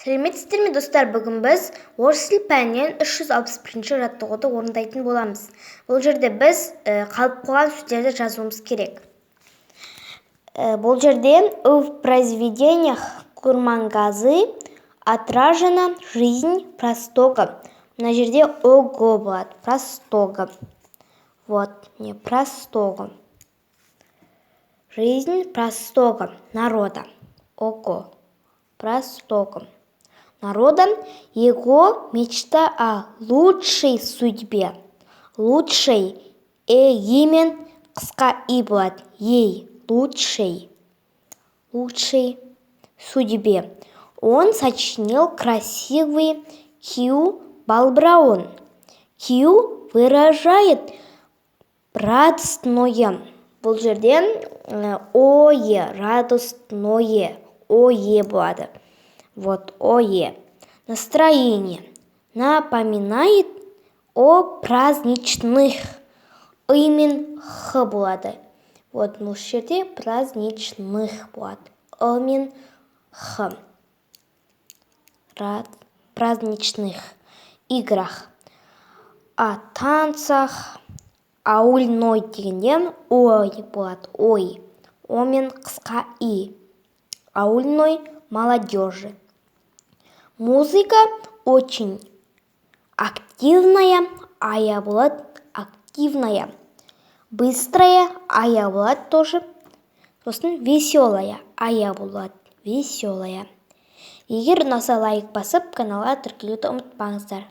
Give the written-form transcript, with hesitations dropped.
Сәлеметсіздер ме достар, бүгін біз орыс тіл пәнінен 361-ші жаттығуды орындайтын боламыз. Бұл жерде біз қалып қойған сөздерді жазуымыз керек. Бұл жерде в произведениях Курмангазы отражена жизнь простого. Мына жерде ого болады, простого. Вот, не простого. Жизнь простого народа. Ого, простого народа, его мечта о лучшей судьбе. Лучшей емен қысқа и болады. Ей, лучшей судьбе. Он сочинил красивый Кью Балбраун. Кью выражает радостное. Бұл жерден ое, радостное, ое болады. Вот, ое. Настроение. Напоминает о праздничных. Имен х болады. Вот, бұл жерде праздничных болады. Имен х. Праздничных играх. О танцах. Ауылной дегеннен ой болады. Ой. Омен қысқа и. Ауылной молодежи. Музыка очень активная, ая болады активная. Быстрая, ая болады тоже. Сосын веселая, ая болады веселая. Егер ұнаса лайк басып, каналға тіркелуді ұмытпаңыздар.